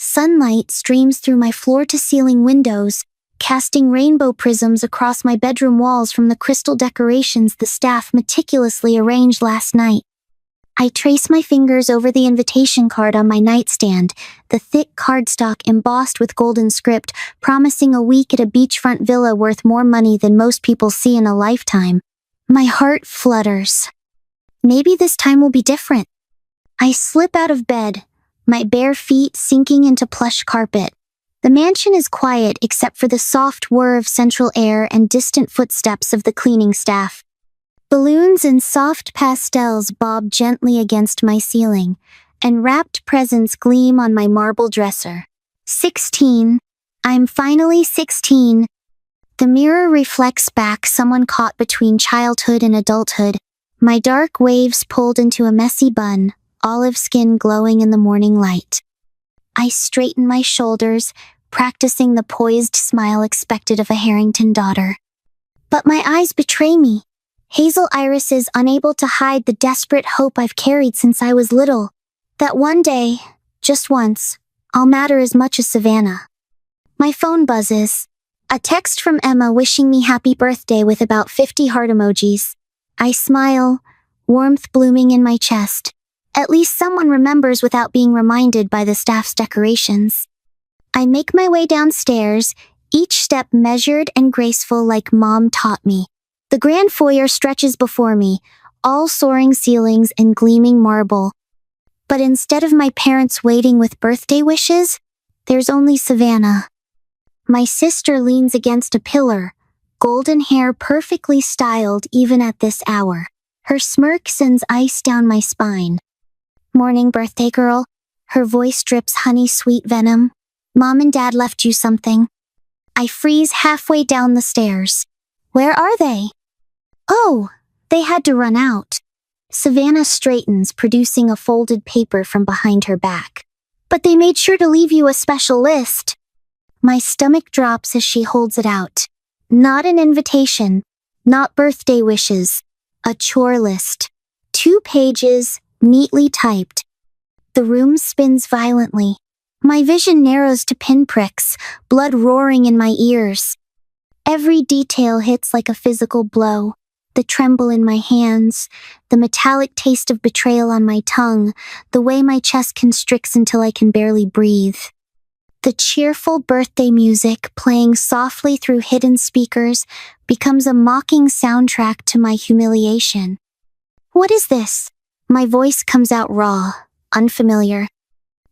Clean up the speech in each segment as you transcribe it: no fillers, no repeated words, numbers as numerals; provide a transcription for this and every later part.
Sunlight streams through my floor-to-ceiling windows, casting rainbow prisms across my bedroom walls from the crystal decorations the staff meticulously arranged last night. I trace my fingers over the invitation card on my nightstand, the thick cardstock embossed with golden script, promising a week at a beachfront villa worth more money than most people see in a lifetime. My heart flutters. Maybe this time will be different. I slip out of bed, my bare feet sinking into plush carpet. The mansion is quiet except for the soft whir of central air and distant footsteps of the cleaning staff. Balloons and soft pastels bob gently against my ceiling, and wrapped presents gleam on my marble dresser. 16. I'm finally 16. The mirror reflects back someone caught between childhood and adulthood, my dark waves pulled into a messy bun, olive skin glowing in the morning light. I straighten my shoulders, practicing the poised smile expected of a Harrington daughter. But my eyes betray me. Hazel irises unable to hide the desperate hope I've carried since I was little. That one day, just once, I'll matter as much as Savannah. My phone buzzes. A text from Emma wishing me happy birthday with about 50 heart emojis. I smile, warmth blooming in my chest. At least someone remembers without being reminded by the staff's decorations. I make my way downstairs, each step measured and graceful like Mom taught me. The grand foyer stretches before me, all soaring ceilings and gleaming marble. But instead of my parents waiting with birthday wishes, there's only Savannah. My sister leans against a pillar, golden hair perfectly styled even at this hour. Her smirk sends ice down my spine. Morning, birthday girl. Her voice drips honey-sweet venom. Mom and Dad left you something. I freeze halfway down the stairs. Where are they? Oh, they had to run out. Savannah straightens, producing a folded paper from behind her back. But they made sure to leave you a special list. My stomach drops as she holds it out. Not an invitation, not birthday wishes, a chore list. 2 pages, neatly typed. The room spins violently. My vision narrows to pinpricks, blood roaring in my ears. Every detail hits like a physical blow. The tremble in my hands, the metallic taste of betrayal on my tongue, the way my chest constricts until I can barely breathe. The cheerful birthday music playing softly through hidden speakers becomes a mocking soundtrack to my humiliation. What is this? My voice comes out raw, unfamiliar.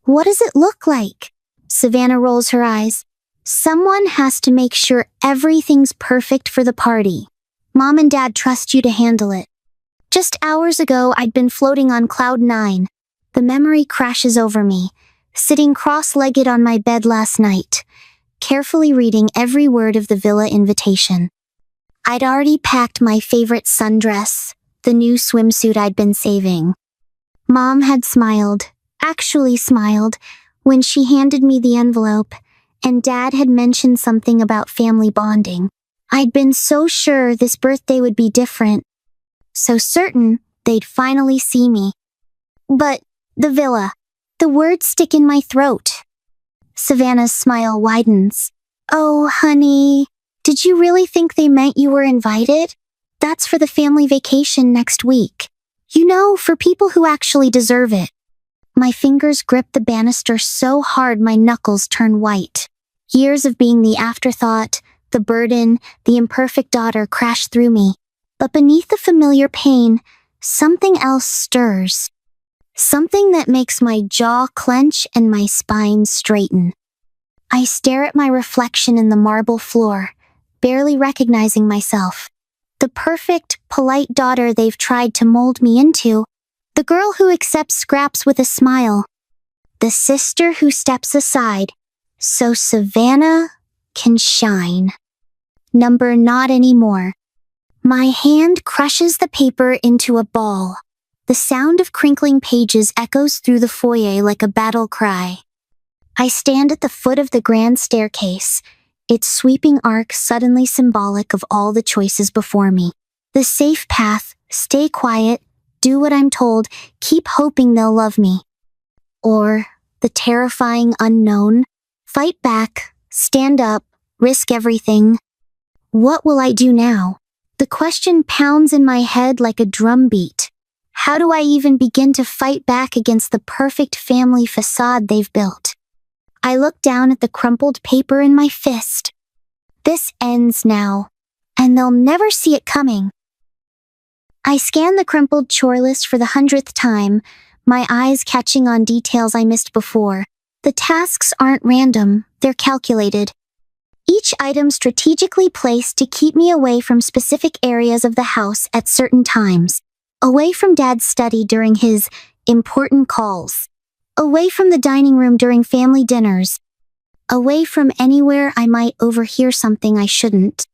What does it look like? Savannah rolls her eyes. Someone has to make sure everything's perfect for the party. Mom and Dad trust you to handle it. Just hours ago, I'd been floating on cloud 9. The memory crashes over me, sitting cross-legged on my bed last night, carefully reading every word of the villa invitation. I'd already packed my favorite sundress, the new swimsuit I'd been saving. Mom had smiled, actually smiled, when she handed me the envelope, and Dad had mentioned something about family bonding. I'd been so sure this birthday would be different, so certain they'd finally see me. But the villa, the words stick in my throat. Savannah's smile widens. Oh, honey, did you really think they meant you were invited? That's for the family vacation next week. You know, for people who actually deserve it. My fingers grip the banister so hard my knuckles turn white. Years of being the afterthought, the burden, the imperfect daughter crash through me. But beneath the familiar pain, something else stirs. Something that makes my jaw clench and my spine straighten. I stare at my reflection in the marble floor, barely recognizing myself. The perfect, polite daughter they've tried to mold me into. The girl who accepts scraps with a smile. The sister who steps aside, so Savannah can shine. Number not anymore. My hand crushes the paper into a ball. The sound of crinkling pages echoes through the foyer like a battle cry. I stand at the foot of the grand staircase, its sweeping arc suddenly symbolic of all the choices before me. The safe path, stay quiet, do what I'm told, keep hoping they'll love me. Or the terrifying unknown. Fight back, stand up, risk everything. What will I do now? The question pounds in my head like a drumbeat. How do I even begin to fight back against the perfect family facade they've built? I look down at the crumpled paper in my fist. This ends now, and they'll never see it coming. I scan the crumpled chore list for the 100th time, my eyes catching on details I missed before. The tasks aren't random, they're calculated. Each item strategically placed to keep me away from specific areas of the house at certain times. Away from Dad's study during his important calls. Away from the dining room during family dinners. Away from anywhere I might overhear something I shouldn't.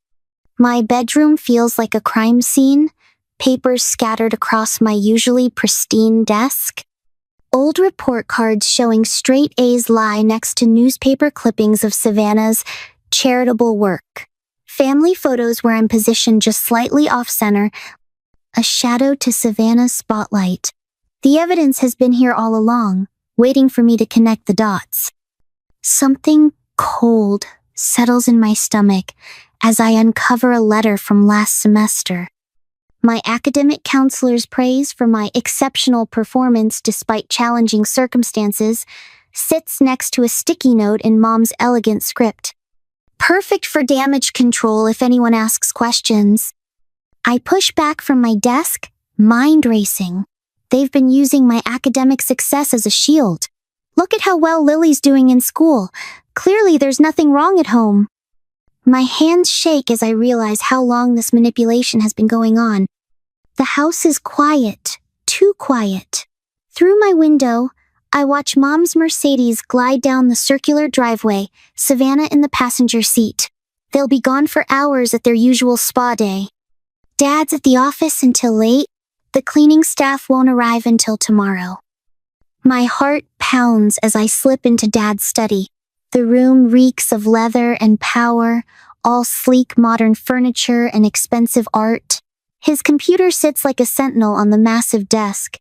My bedroom feels like a crime scene, papers scattered across my usually pristine desk. Old report cards showing straight A's lie next to newspaper clippings of Savannah's charitable work. Family photos where I'm positioned just slightly off-center, a shadow to Savannah's spotlight. The evidence has been here all along, waiting for me to connect the dots. Something cold settles in my stomach as I uncover a letter from last semester. My academic counselor's praise for my exceptional performance despite challenging circumstances sits next to a sticky note in Mom's elegant script. Perfect for damage control if anyone asks questions. I push back from my desk, mind racing. They've been using my academic success as a shield. Look at how well Lily's doing in school. Clearly there's nothing wrong at home. My hands shake as I realize how long this manipulation has been going on. The house is quiet, too quiet. Through my window, I watch Mom's Mercedes glide down the circular driveway, Savannah in the passenger seat. They'll be gone for hours at their usual spa day. Dad's at the office until late. The cleaning staff won't arrive until tomorrow. My heart pounds as I slip into Dad's study. The room reeks of leather and power, all sleek modern furniture and expensive art. His computer sits like a sentinel on the massive desk.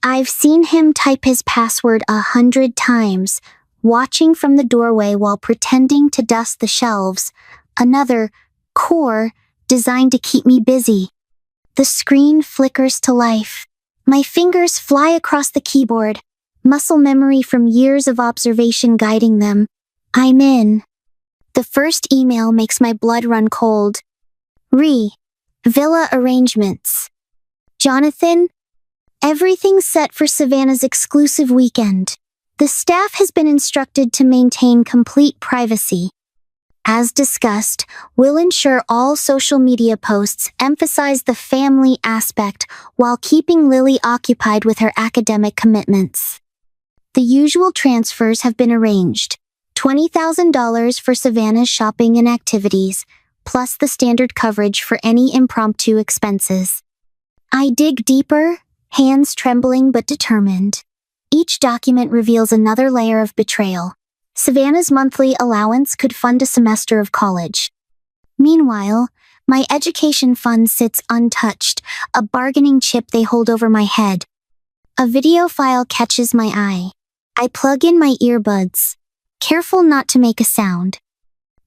I've seen him type his password 100 times, watching from the doorway while pretending to dust the shelves. Another core designed to keep me busy. The screen flickers to life. My fingers fly across the keyboard, muscle memory from years of observation guiding them. I'm in. The first email makes my blood run cold. Villa arrangements. Jonathan, everything's set for Savannah's exclusive weekend. The staff has been instructed to maintain complete privacy. As discussed, we'll ensure all social media posts emphasize the family aspect while keeping Lily occupied with her academic commitments. The usual transfers have been arranged. $20,000 for Savannah's shopping and activities, plus the standard coverage for any impromptu expenses. I dig deeper, hands trembling but determined. Each document reveals another layer of betrayal. Savannah's monthly allowance could fund a semester of college. Meanwhile, my education fund sits untouched, a bargaining chip they hold over my head. A video file catches my eye. I plug in my earbuds, careful not to make a sound.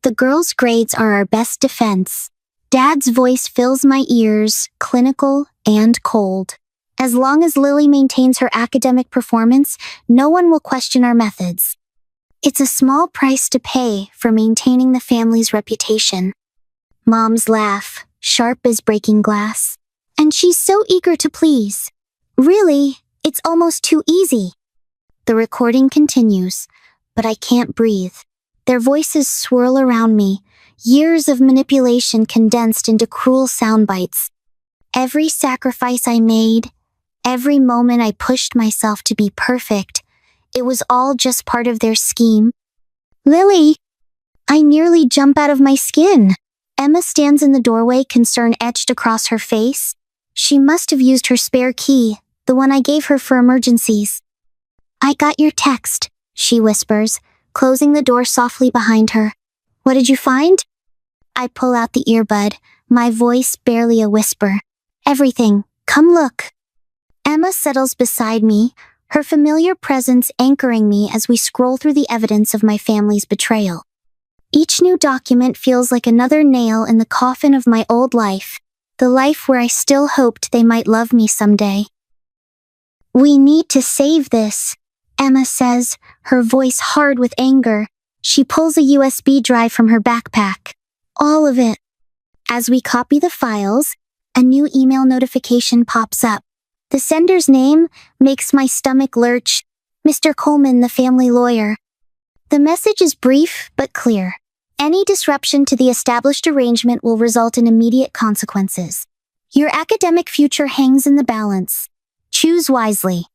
The girls' grades are our best defense. Dad's voice fills my ears, clinical and cold. As long as Lily maintains her academic performance, no one will question our methods. It's a small price to pay for maintaining the family's reputation. Mom's laugh, sharp as breaking glass. And she's so eager to please. Really, it's almost too easy. The recording continues, but I can't breathe. Their voices swirl around me, years of manipulation condensed into cruel sound bites. Every sacrifice I made, every moment I pushed myself to be perfect, it was all just part of their scheme. Lily! I nearly jump out of my skin. Emma stands in the doorway, concern etched across her face. She must have used her spare key, the one I gave her for emergencies. I got your text, she whispers, closing the door softly behind her. What did you find? I pull out the earbud, my voice barely a whisper. Everything. Come look. Emma settles beside me, her familiar presence anchoring me as we scroll through the evidence of my family's betrayal. Each new document feels like another nail in the coffin of my old life, the life where I still hoped they might love me someday. "We need to save this," Emma says, her voice hard with anger. She pulls a USB drive from her backpack. All of it. As we copy the files, a new email notification pops up. The sender's name makes my stomach lurch. Mr. Coleman, the family lawyer. The message is brief but clear. Any disruption to the established arrangement will result in immediate consequences. Your academic future hangs in the balance. Choose wisely.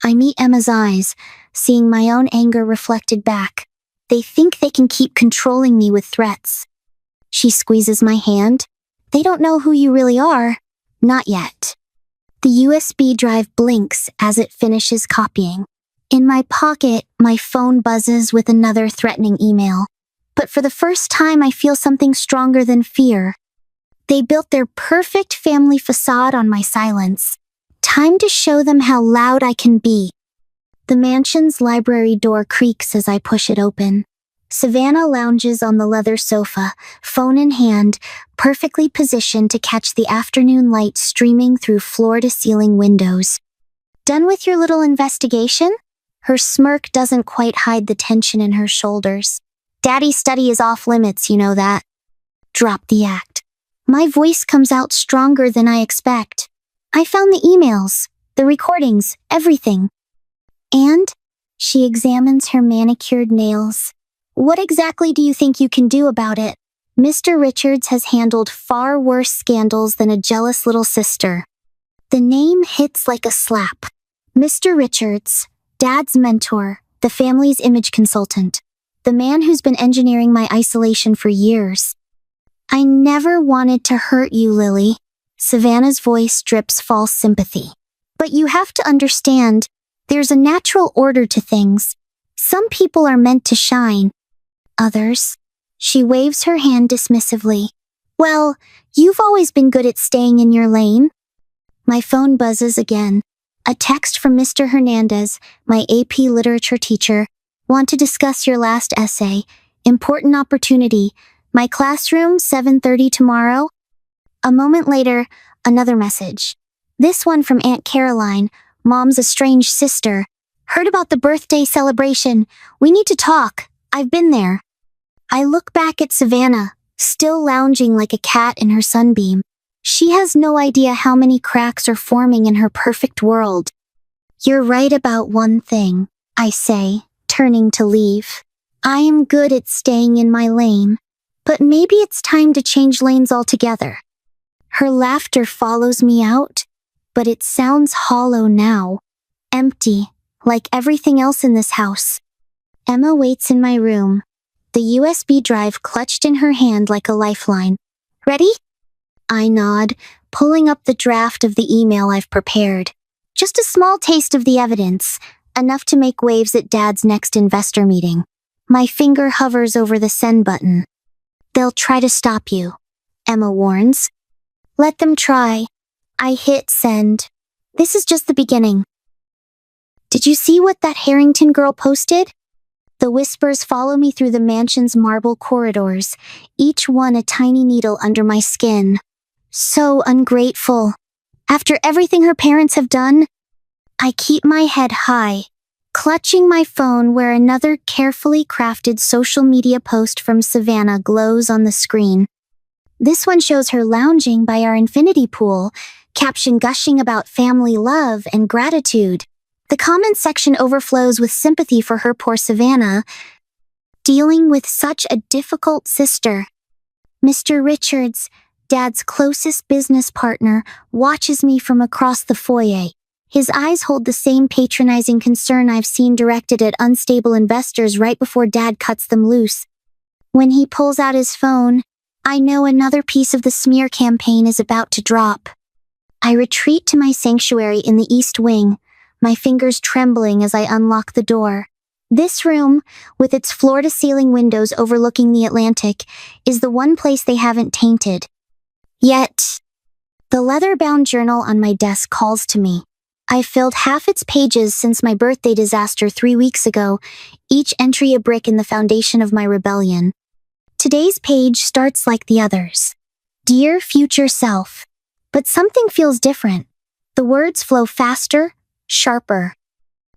I meet Emma's eyes, seeing my own anger reflected back. They think they can keep controlling me with threats. She squeezes my hand. "They don't know who you really are. Not yet." The USB drive blinks as it finishes copying. In my pocket, my phone buzzes with another threatening email. But for the first time, I feel something stronger than fear. They built their perfect family facade on my silence. Time to show them how loud I can be. The mansion's library door creaks as I push it open. Savannah lounges on the leather sofa, phone in hand, perfectly positioned to catch the afternoon light streaming through floor-to-ceiling windows. "Done with your little investigation?" Her smirk doesn't quite hide the tension in her shoulders. "Daddy's study is off limits, you know that." Drop the act. My voice comes out stronger than I expect. "I found the emails, the recordings, everything." "And?" She examines her manicured nails. "What exactly do you think you can do about it? Mr. Richards has handled far worse scandals than a jealous little sister." The name hits like a slap. Mr. Richards, Dad's mentor, the family's image consultant, the man who's been engineering my isolation for years. "I never wanted to hurt you, Lily." Savannah's voice drips false sympathy. "But you have to understand, there's a natural order to things. Some people are meant to shine. Others." She waves her hand dismissively. "Well, you've always been good at staying in your lane." My phone buzzes again. A text from Mr. Hernandez, my AP literature teacher. "Want to discuss your last essay. Important opportunity. My classroom, 7:30 tomorrow." A moment later, another message. This one from Aunt Caroline, Mom's estranged sister. "Heard about the birthday celebration. We need to talk. I've been there." I look back at Savannah, still lounging like a cat in her sunbeam. She has no idea how many cracks are forming in her perfect world. "You're right about one thing," I say, turning to leave. "I am good at staying in my lane, but maybe it's time to change lanes altogether." Her laughter follows me out, but it sounds hollow now. Empty, like everything else in this house. Emma waits in my room, the USB drive clutched in her hand like a lifeline. "Ready?" I nod, pulling up the draft of the email I've prepared. Just a small taste of the evidence, enough to make waves at Dad's next investor meeting. My finger hovers over the send button. "They'll try to stop you," Emma warns. "Let them try." I hit send. This is just the beginning. "Did you see what that Harrington girl posted?" The whispers follow me through the mansion's marble corridors, each one a tiny needle under my skin. So ungrateful. After everything her parents have done, I keep my head high, clutching my phone where another carefully crafted social media post from Savannah glows on the screen. This one shows her lounging by our infinity pool, caption gushing about family love and gratitude. The comment section overflows with sympathy for her poor Savannah, dealing with such a difficult sister. Mr. Richards, Dad's closest business partner, watches me from across the foyer. His eyes hold the same patronizing concern I've seen directed at unstable investors right before Dad cuts them loose. When he pulls out his phone, I know another piece of the smear campaign is about to drop. I retreat to my sanctuary in the East Wing, my fingers trembling as I unlock the door. This room, with its floor-to-ceiling windows overlooking the Atlantic, is the one place they haven't tainted. Yet, the leather-bound journal on my desk calls to me. I filled half its pages since my birthday disaster 3 weeks ago, each entry a brick in the foundation of my rebellion. Today's page starts like the others. Dear future self. But something feels different. The words flow faster, sharper.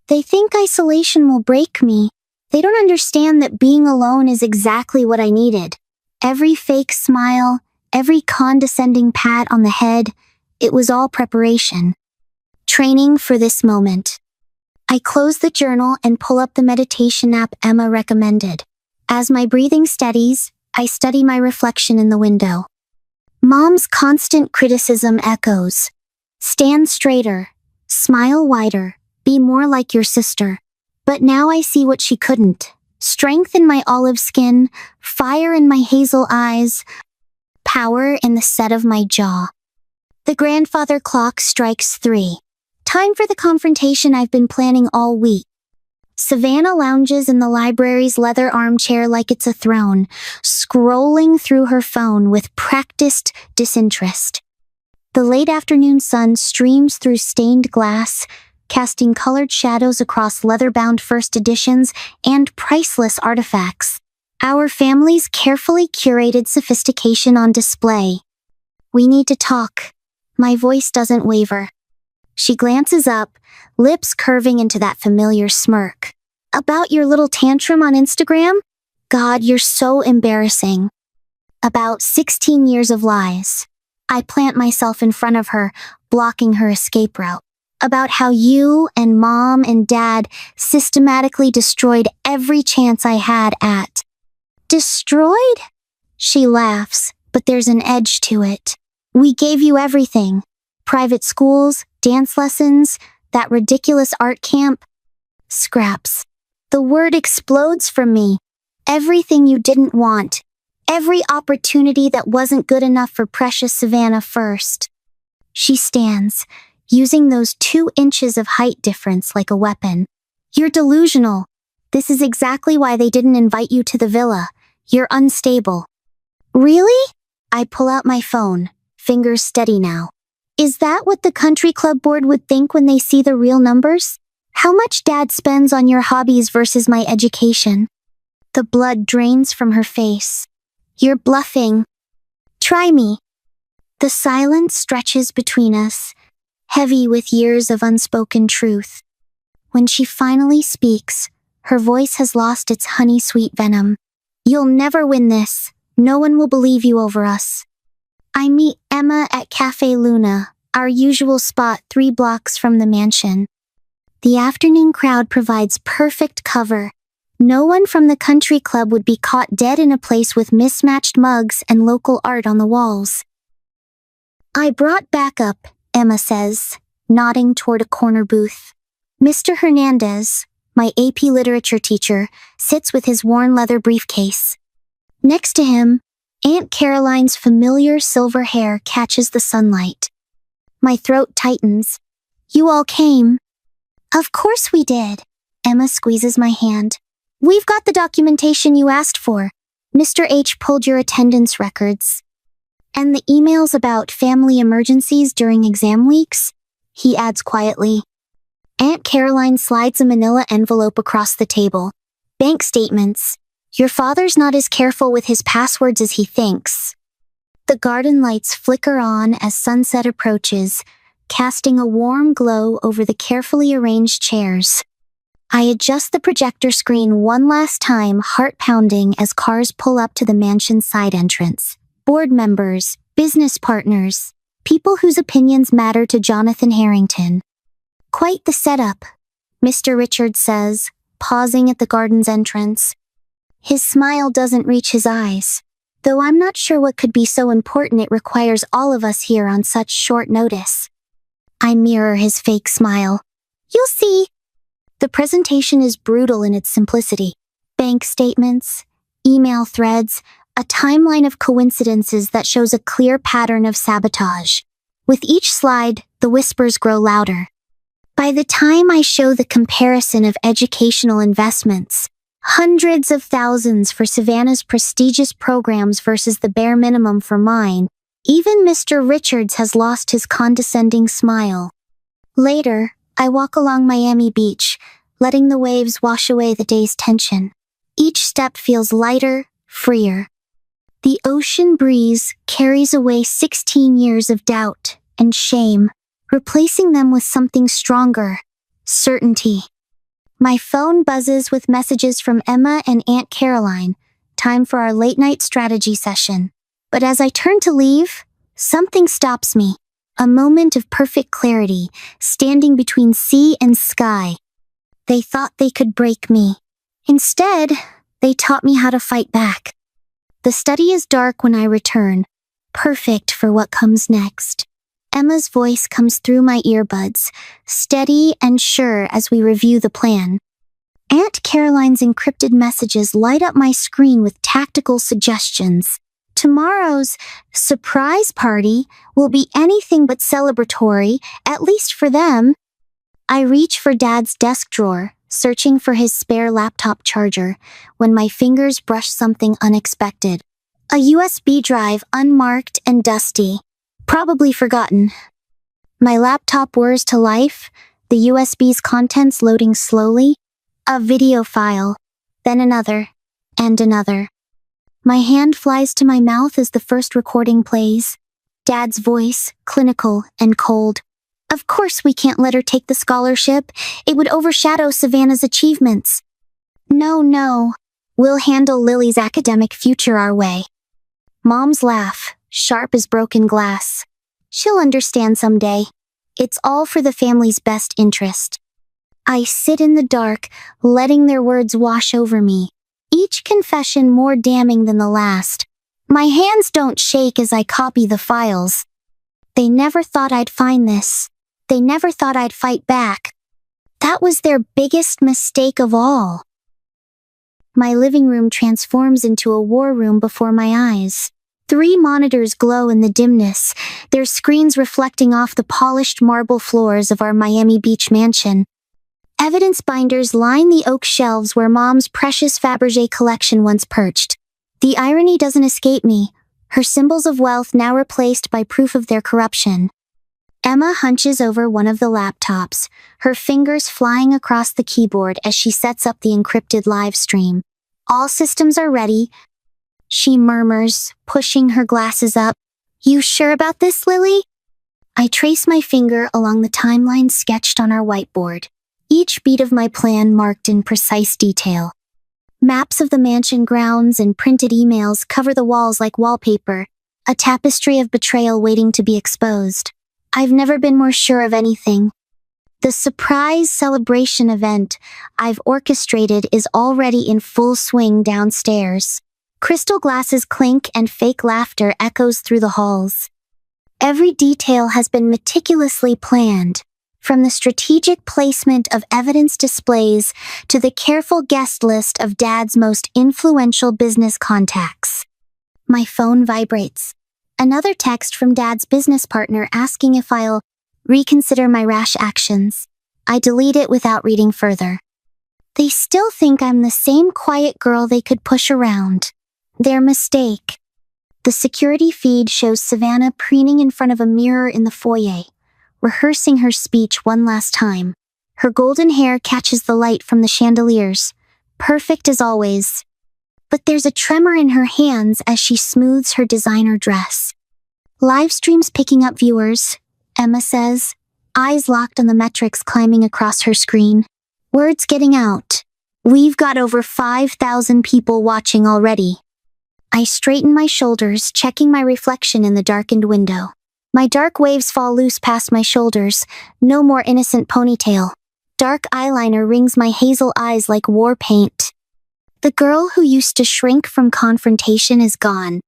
They think isolation will break me. They don't understand that being alone is exactly what I needed. Every fake smile, every condescending pat on the head, it was all preparation. Training for this moment. I close the journal and pull up the meditation app Emma recommended. As my breathing steadies, I study my reflection in the window. Mom's constant criticism echoes. Stand straighter, smile wider, be more like your sister. But now I see what she couldn't. Strength in my olive skin, fire in my hazel eyes, power in the set of my jaw. The grandfather clock strikes 3. Time for the confrontation I've been planning all week. Savannah lounges in the library's leather armchair like it's a throne, scrolling through her phone with practiced disinterest. The late afternoon sun streams through stained glass, casting colored shadows across leather-bound first editions and priceless artifacts. Our family's carefully curated sophistication on display. We need to talk. My voice doesn't waver. She glances up, lips curving into that familiar smirk. About your little tantrum on Instagram? God, you're so embarrassing. About 16 years of lies. I plant myself in front of her, blocking her escape route. About how you and Mom and Dad systematically destroyed every chance I had at. Destroyed? She laughs, but there's an edge to it. We gave you everything. Private schools, dance lessons, that ridiculous art camp. Scraps. The word explodes from me. Everything you didn't want. Every opportunity that wasn't good enough for precious Savannah first. She stands, using those 2 inches of height difference like a weapon. You're delusional. This is exactly why they didn't invite you to the villa. You're unstable. Really? I pull out my phone, fingers steady now. Is that what the country club board would think when they see the real numbers? How much Dad spends on your hobbies versus my education? The blood drains from her face. You're bluffing. Try me. The silence stretches between us, heavy with years of unspoken truth. When she finally speaks, her voice has lost its honey-sweet venom. You'll never win this. No one will believe you over us. I meet Emma at Cafe Luna, our usual spot 3 blocks from the mansion. The afternoon crowd provides perfect cover. No one from the country club would be caught dead in a place with mismatched mugs and local art on the walls. I brought backup, Emma says, nodding toward a corner booth. Mr. Hernandez, my AP literature teacher, sits with his worn leather briefcase. Next to him, Aunt Caroline's familiar silver hair catches the sunlight. My throat tightens. You all came. Of course we did. Emma squeezes my hand. We've got the documentation you asked for. Mr. H pulled your attendance records. And the emails about family emergencies during exam weeks? He adds quietly. Aunt Caroline slides a manila envelope across the table. Bank statements. Your father's not as careful with his passwords as he thinks. The garden lights flicker on as sunset approaches, casting a warm glow over the carefully arranged chairs. I adjust the projector screen one last time, heart pounding as cars pull up to the mansion's side entrance. Board members, business partners, people whose opinions matter to Jonathan Harrington. Quite the setup, Mr. Richards says, pausing at the garden's entrance. His smile doesn't reach his eyes, though I'm not sure what could be so important it requires all of us here on such short notice. I mirror his fake smile. You'll see. The presentation is brutal in its simplicity. Bank statements, email threads, a timeline of coincidences that shows a clear pattern of sabotage. With each slide, the whispers grow louder. By the time I show the comparison of educational investments, hundreds of thousands for Savannah's prestigious programs versus the bare minimum for mine, even Mr. Richards has lost his condescending smile. Later, I walk along Miami Beach, letting the waves wash away the day's tension. Each step feels lighter, freer. The ocean breeze carries away 16 years of doubt and shame, replacing them with something stronger, certainty. My phone buzzes with messages from Emma and Aunt Caroline, time for our late-night strategy session. But as I turn to leave, something stops me. A moment of perfect clarity, standing between sea and sky. They thought they could break me. Instead, they taught me how to fight back. The study is dark when I return, perfect for what comes next. Emma's voice comes through my earbuds, steady and sure as we review the plan. Aunt Caroline's encrypted messages light up my screen with tactical suggestions. Tomorrow's surprise party will be anything but celebratory, at least for them. I reach for Dad's desk drawer, searching for his spare laptop charger, when my fingers brush something unexpected. A USB drive unmarked and dusty. Probably forgotten. My laptop whirs to life, the USB's contents loading slowly. A video file, then another, and another. My hand flies to my mouth as the first recording plays. Dad's voice, clinical and cold. Of course we can't let her take the scholarship. It would overshadow Savannah's achievements. No. We'll handle Lily's academic future our way. Mom's laugh, sharp as broken glass. She'll understand someday. It's all for the family's best interest. I sit in the dark, letting their words wash over me. Each confession more damning than the last. My hands don't shake as I copy the files. They never thought I'd find this. They never thought I'd fight back. That was their biggest mistake of all. My living room transforms into a war room before my eyes. 3 monitors glow in the dimness, their screens reflecting off the polished marble floors of our Miami Beach mansion. Evidence binders line the oak shelves where Mom's precious Fabergé collection once perched. The irony doesn't escape me, her symbols of wealth now replaced by proof of their corruption. Emma hunches over one of the laptops, her fingers flying across the keyboard as she sets up the encrypted live stream. All systems are ready, she murmurs, pushing her glasses up. You sure about this, Lily? I trace my finger along the timeline sketched on our whiteboard. Each beat of my plan marked in precise detail. Maps of the mansion grounds and printed emails cover the walls like wallpaper, a tapestry of betrayal waiting to be exposed. I've never been more sure of anything. The surprise celebration event I've orchestrated is already in full swing downstairs. Crystal glasses clink and fake laughter echoes through the halls. Every detail has been meticulously planned. From the strategic placement of evidence displays to the careful guest list of Dad's most influential business contacts. My phone vibrates. Another text from Dad's business partner asking if I'll reconsider my rash actions. I delete it without reading further. They still think I'm the same quiet girl they could push around. Their mistake. The security feed shows Savannah preening in front of a mirror in the foyer, rehearsing her speech one last time. Her golden hair catches the light from the chandeliers, perfect as always. But there's a tremor in her hands as she smooths her designer dress. Live streams picking up viewers, Emma says, eyes locked on the metrics climbing across her screen. Words getting out. We've got over 5,000 people watching already. I straighten my shoulders, checking my reflection in the darkened window. My dark waves fall loose past my shoulders, no more innocent ponytail. Dark eyeliner rings my hazel eyes like war paint. The girl who used to shrink from confrontation is gone.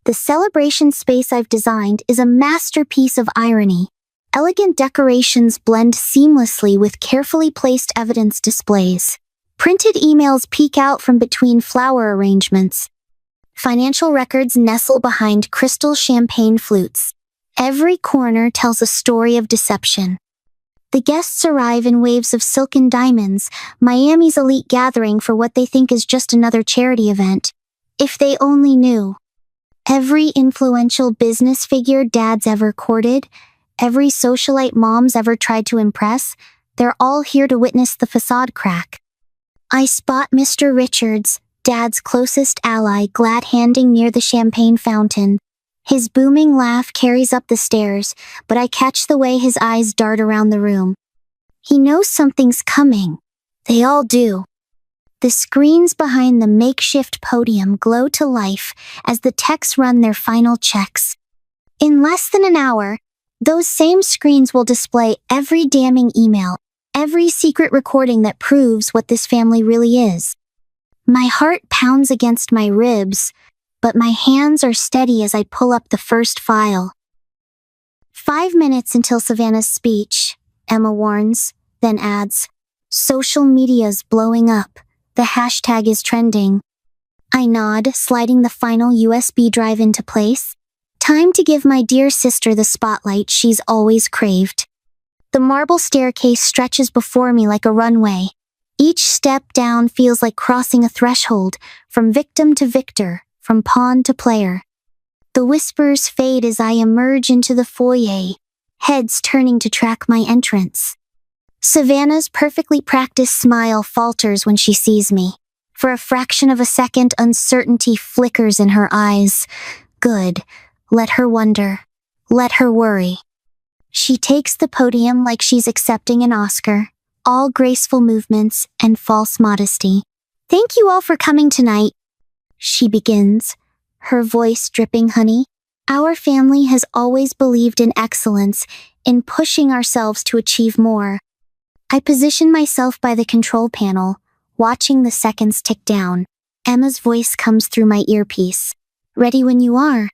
The celebration space I've designed is a masterpiece of irony. Elegant decorations blend seamlessly with carefully placed evidence displays. Printed emails peek out from between flower arrangements. Financial records nestle behind crystal champagne flutes. Every corner tells a story of deception. The guests arrive in waves of silken diamonds, Miami's elite gathering for what they think is just another charity event. If they only knew. Every influential business figure Dad's ever courted, every socialite Mom's ever tried to impress, They're all here to witness the facade crack. I spot Mr. Richards, Dad's closest ally, glad-handing near the champagne fountain. His booming laugh carries up the stairs, but I catch the way his eyes dart around the room. He knows something's coming. They all do. The screens behind the makeshift podium glow to life as the techs run their final checks. In less than an hour, those same screens will display every damning email, every secret recording that proves what this family really is. My heart pounds against my ribs, but my hands are steady as I pull up the first file. 5 minutes until Savannah's speech, Emma warns, then adds, "Social media's blowing up. The hashtag is trending." I nod, sliding the final USB drive into place. Time to give my dear sister the spotlight she's always craved. The marble staircase stretches before me like a runway. Each step down feels like crossing a threshold, from victim to victor, from pawn to player. The whispers fade as I emerge into the foyer, heads turning to track my entrance. Savannah's perfectly practiced smile falters when she sees me. For a fraction of a second, uncertainty flickers in her eyes. Good. Let her wonder. Let her worry. She takes the podium like she's accepting an Oscar. All graceful movements and false modesty. "Thank you all for coming tonight," she begins, her voice dripping honey. "Our family has always believed in excellence, in pushing ourselves to achieve more." I position myself by the control panel, watching the seconds tick down. Emma's voice comes through my earpiece. "Ready when you are."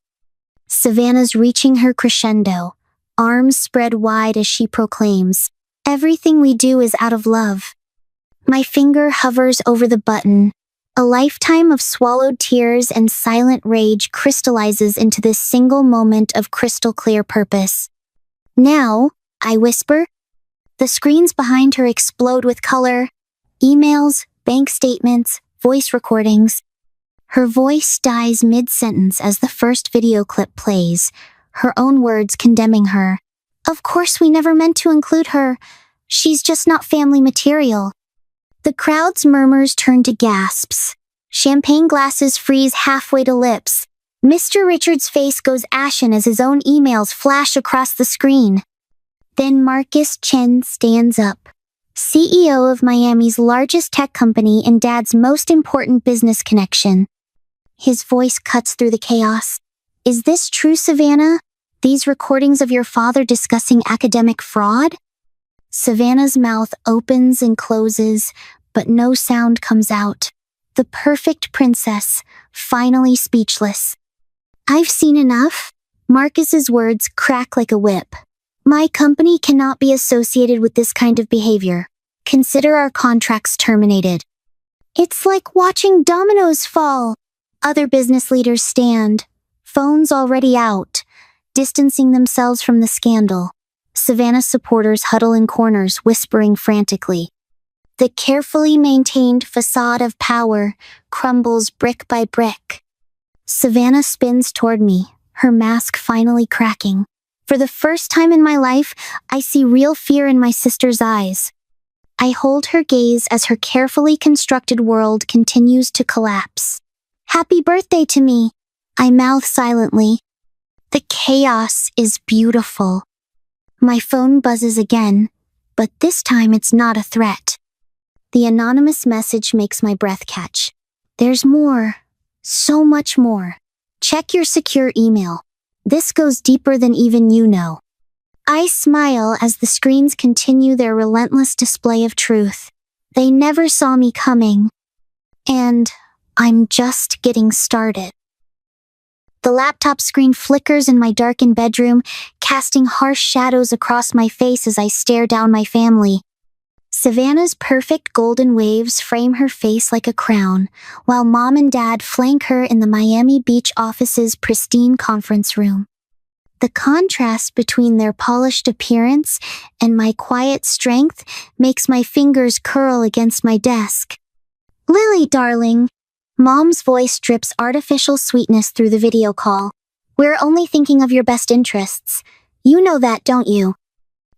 Savannah's reaching her crescendo, arms spread wide as she proclaims, "Everything we do is out of love." My finger hovers over the button. A lifetime of swallowed tears and silent rage crystallizes into this single moment of crystal clear purpose. "Now," I whisper. The screens behind her explode with color. Emails, bank statements, voice recordings. Her voice dies mid-sentence as the first video clip plays, her own words condemning her. "Of course we never meant to include her. She's just not family material." The crowd's murmurs turn to gasps. Champagne glasses freeze halfway to lips. Mr. Richards' face goes ashen as his own emails flash across the screen. Then Marcus Chen stands up, CEO of Miami's largest tech company and Dad's most important business connection. His voice cuts through the chaos. "Is this true, Savannah? These recordings of your father discussing academic fraud?" Savannah's mouth opens and closes, but no sound comes out. The perfect princess, finally speechless. "I've seen enough." Marcus's words crack like a whip. "My company cannot be associated with this kind of behavior. Consider our contracts terminated." It's like watching dominoes fall. Other business leaders stand, phones already out, distancing themselves from the scandal. Savannah's supporters huddle in corners, whispering frantically. The carefully maintained facade of power crumbles brick by brick. Savannah spins toward me, her mask finally cracking. For the first time in my life, I see real fear in my sister's eyes. I hold her gaze as her carefully constructed world continues to collapse. "Happy birthday to me," I mouth silently. The chaos is beautiful. My phone buzzes again, but this time it's not a threat. The anonymous message makes my breath catch. "There's more. So much more. Check your secure email. This goes deeper than even you know." I smile as the screens continue their relentless display of truth. They never saw me coming. And I'm just getting started. The laptop screen flickers in my darkened bedroom, casting harsh shadows across my face as I stare down my family. Savannah's perfect golden waves frame her face like a crown, while Mom and Dad flank her in the Miami Beach office's pristine conference room. The contrast between their polished appearance and my quiet strength makes my fingers curl against my desk. "Lily, darling." Mom's voice drips artificial sweetness through the video call. "We're only thinking of your best interests. You know that, don't you?"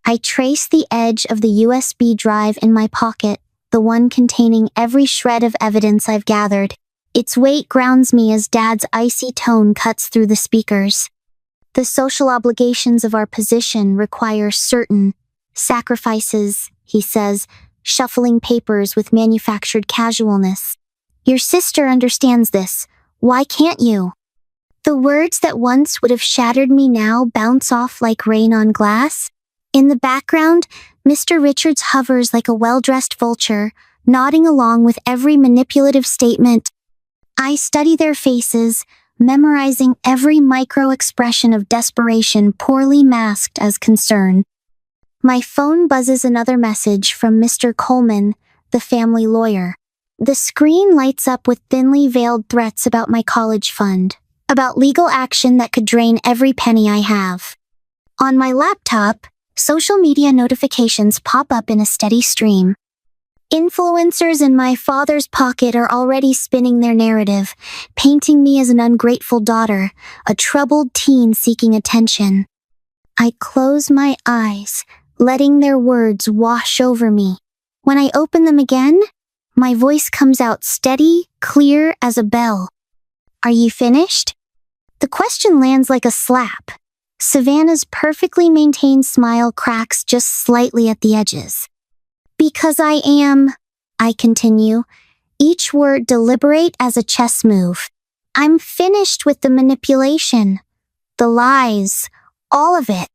I trace the edge of the USB drive in my pocket, the one containing every shred of evidence I've gathered. Its weight grounds me as Dad's icy tone cuts through the speakers. The social obligations of our position require certain sacrifices, he says, shuffling papers with manufactured casualness. Your sister understands this. Why can't you? The words that once would have shattered me now bounce off like rain on glass. In the background, Mr. Richards hovers like a well-dressed vulture, nodding along with every manipulative statement. I study their faces, memorizing every micro-expression of desperation poorly masked as concern. My phone buzzes another message from Mr. Coleman, the family lawyer. The screen lights up with thinly veiled threats about my college fund, about legal action that could drain every penny I have. On my laptop, social media notifications pop up in a steady stream. Influencers in my father's pocket are already spinning their narrative, painting me as an ungrateful daughter, a troubled teen seeking attention. I close my eyes, letting their words wash over me. When I open them again, my voice comes out steady, clear as a bell. Are you finished? The question lands like a slap. Savannah's perfectly maintained smile cracks just slightly at the edges. Because I am, I continue, each word deliberate as a chess move. I'm finished with the manipulation, the lies, all of it.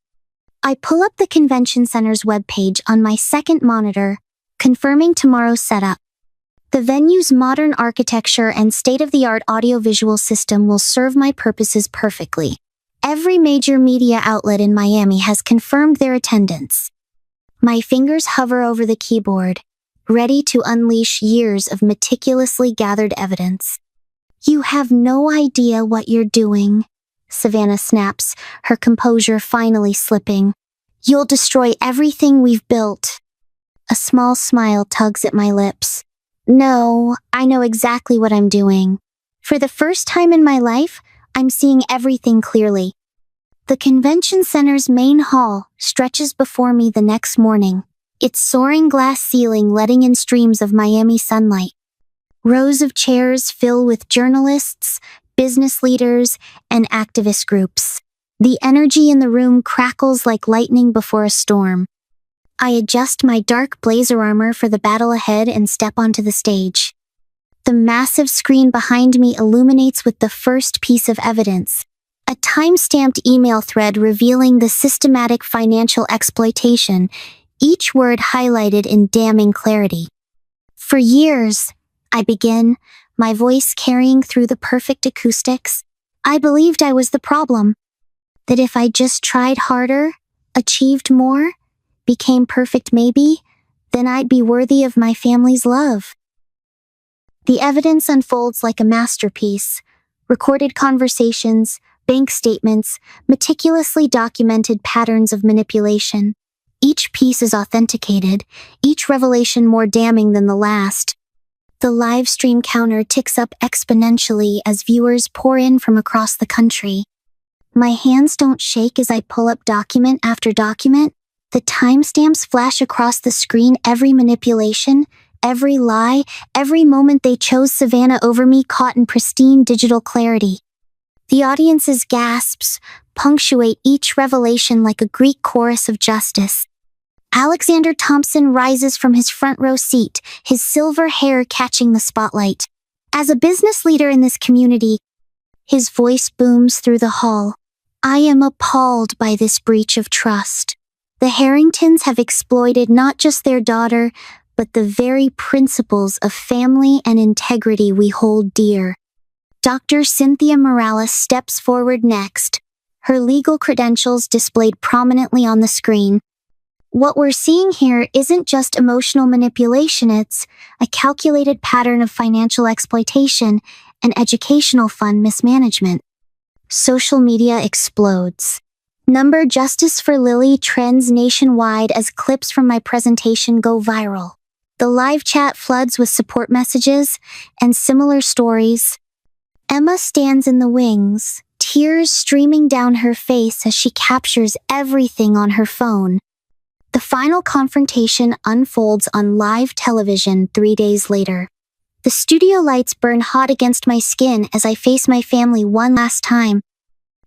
I pull up the convention center's webpage on my second monitor, confirming tomorrow's setup. The venue's modern architecture and state-of-the-art audiovisual system will serve my purposes perfectly. Every major media outlet in Miami has confirmed their attendance. My fingers hover over the keyboard, ready to unleash years of meticulously gathered evidence. You have no idea what you're doing, Savannah snaps, her composure finally slipping. You'll destroy everything we've built. A small smile tugs at my lips. No, I know exactly what I'm doing. For the first time in my life, I'm seeing everything clearly. The convention center's main hall stretches before me the next morning, its soaring glass ceiling letting in streams of Miami sunlight. Rows of chairs fill with journalists, business leaders, and activist groups. The energy in the room crackles like lightning before a storm. I adjust my dark blazer armor for the battle ahead and step onto the stage. The massive screen behind me illuminates with the first piece of evidence, a time-stamped email thread revealing the systematic financial exploitation, each word highlighted in damning clarity. For years, I begin, my voice carrying through the perfect acoustics, I believed I was the problem. That if I just tried harder, achieved more, became perfect maybe, then I'd be worthy of my family's love. The evidence unfolds like a masterpiece. Recorded conversations, bank statements, meticulously documented patterns of manipulation. Each piece is authenticated, each revelation more damning than the last. The live stream counter ticks up exponentially as viewers pour in from across the country. My hands don't shake as I pull up document after document. The timestamps flash across the screen, every manipulation, every lie, every moment they chose Savannah over me caught in pristine digital clarity. The audience's gasps punctuate each revelation like a Greek chorus of justice. Alexander Thompson rises from his front row seat, his silver hair catching the spotlight. As a business leader in this community, his voice booms through the hall. I am appalled by this breach of trust. The Harringtons have exploited not just their daughter, but the very principles of family and integrity we hold dear. Dr. Cynthia Morales steps forward next, her legal credentials displayed prominently on the screen. What we're seeing here isn't just emotional manipulation, it's a calculated pattern of financial exploitation and educational fund mismanagement. Social media explodes. Number Justice for Lily trends nationwide as clips from my presentation go viral. The live chat floods with support messages and similar stories. Emma stands in the wings, tears streaming down her face as she captures everything on her phone. The final confrontation unfolds on live television 3 days later. The studio lights burn hot against my skin as I face my family one last time.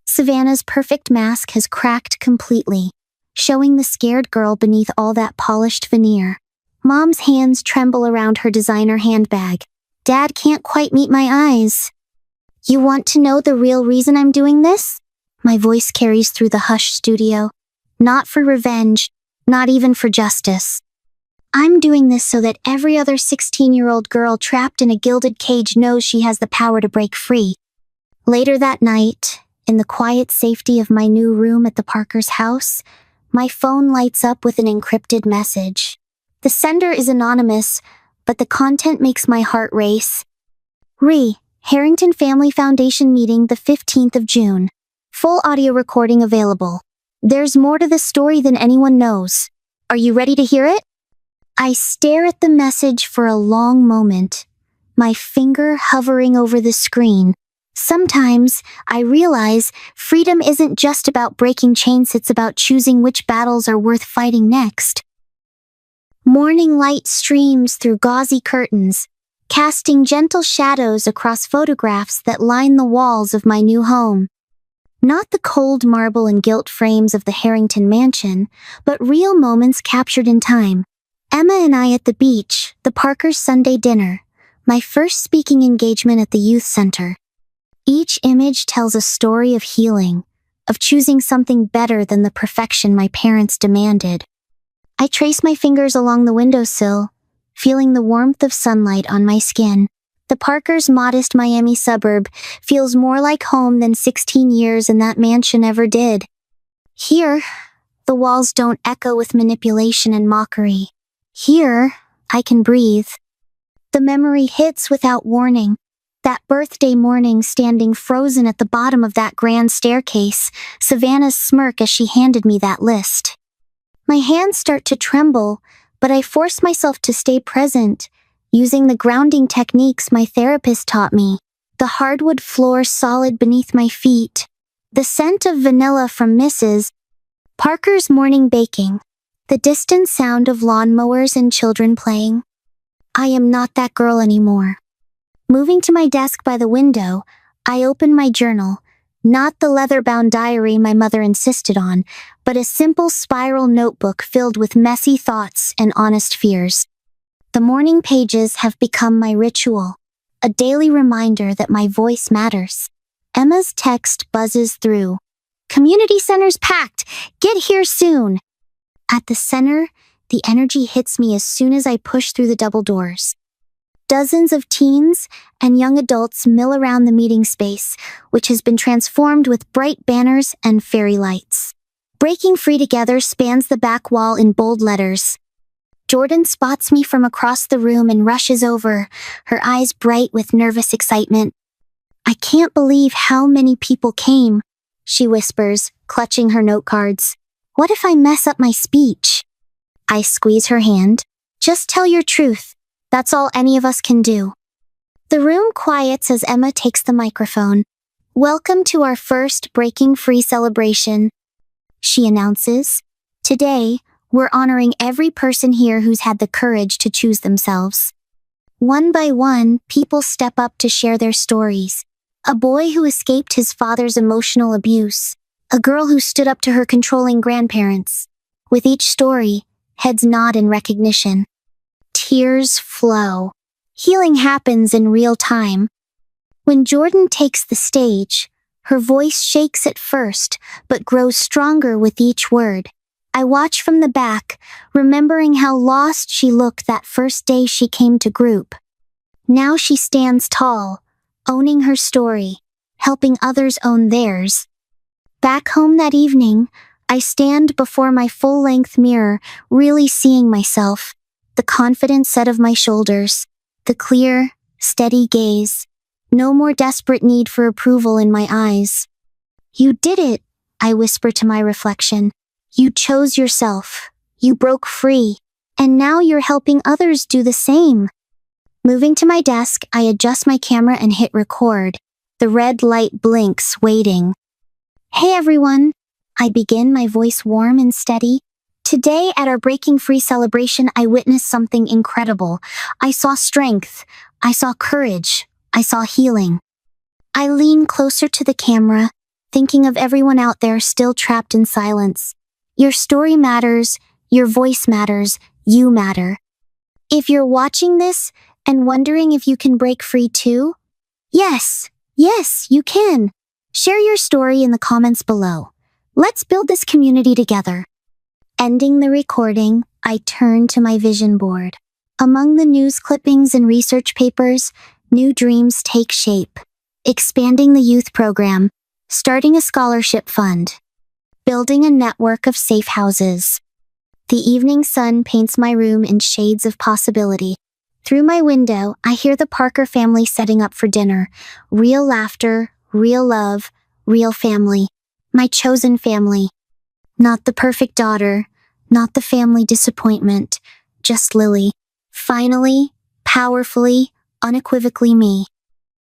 Savannah's perfect mask has cracked completely, showing the scared girl beneath all that polished veneer. Mom's hands tremble around her designer handbag. Dad can't quite meet my eyes. You want to know the real reason I'm doing this? My voice carries through the hushed studio. Not for revenge, not even for justice. I'm doing this so that every other 16-year-old girl trapped in a gilded cage knows she has the power to break free. Later that night, in the quiet safety of my new room at the Parkers' house, my phone lights up with an encrypted message. The sender is anonymous, but the content makes my heart race. Harrington Family Foundation meeting the 15th of June. Full audio recording available. There's more to this story than anyone knows. Are you ready to hear it? I stare at the message for a long moment, my finger hovering over the screen. Sometimes, I realize freedom isn't just about breaking chains, it's about choosing which battles are worth fighting next. Morning light streams through gauzy curtains, casting gentle shadows across photographs that line the walls of my new home. Not the cold marble and gilt frames of the Harrington mansion, but real moments captured in time. Emma and I at the beach, the Parkers' Sunday dinner, my first speaking engagement at the youth center. Each image tells a story of healing, of choosing something better than the perfection my parents demanded. I trace my fingers along the windowsill, feeling the warmth of sunlight on my skin. The Parkers' modest Miami suburb feels more like home than 16 years in that mansion ever did. Here, the walls don't echo with manipulation and mockery. Here, I can breathe. The memory hits without warning. That birthday morning standing frozen at the bottom of that grand staircase, Savannah's smirk as she handed me that list. My hands start to tremble, but I force myself to stay present, using the grounding techniques my therapist taught me. The hardwood floor solid beneath my feet. The scent of vanilla from Mrs. Parker's morning baking. The distant sound of lawnmowers and children playing. I am not that girl anymore. Moving to my desk by the window, I open my journal, not the leather-bound diary my mother insisted on, but a simple spiral notebook filled with messy thoughts and honest fears. The morning pages have become my ritual, a daily reminder that my voice matters. Emma's text buzzes through. Community center's packed. Get here soon. At the center, the energy hits me as soon as I push through the double doors. Dozens of teens and young adults mill around the meeting space, which has been transformed with bright banners and fairy lights. Breaking Free Together spans the back wall in bold letters. Jordan spots me from across the room and rushes over, her eyes bright with nervous excitement. I can't believe how many people came, she whispers, clutching her note cards. What if I mess up my speech? I squeeze her hand. Just tell your truth. That's all any of us can do. The room quiets as Emma takes the microphone. Welcome to our first Breaking Free celebration, she announces. Today, we're honoring every person here who's had the courage to choose themselves. One by one, people step up to share their stories. A boy who escaped his father's emotional abuse. A girl who stood up to her controlling grandparents. With each story, heads nod in recognition. Tears flow. Healing happens in real time. When Jordan takes the stage, her voice shakes at first, but grows stronger with each word. I watch from the back, remembering how lost she looked that first day she came to group. Now she stands tall, owning her story, helping others own theirs. Back home that evening, I stand before my full-length mirror, really seeing myself. The confident set of my shoulders, the clear, steady gaze. No more desperate need for approval in my eyes. You did it, I whisper to my reflection. You chose yourself. You broke free. And now you're helping others do the same. Moving to my desk, I adjust my camera and hit record. The red light blinks, waiting. Hey everyone. I begin, my voice warm and steady. Today, at our Breaking Free celebration, I witnessed something incredible. I saw strength. I saw courage. I saw healing. I leaned closer to the camera, thinking of everyone out there still trapped in silence. Your story matters. Your voice matters. You matter. If you're watching this and wondering if you can break free too, yes, you can. Share your story in the comments below. Let's build this community together. Ending the recording, I turned to my vision board. Among the news clippings and research papers, new dreams take shape. Expanding the youth program, starting a scholarship fund, building a network of safe houses. The evening sun paints my room in shades of possibility. Through my window, I hear the Parker family setting up for dinner. Real laughter, real love, real family. My chosen family. Not the perfect daughter, not the family disappointment, just Lily. Finally, powerfully, unequivocally me.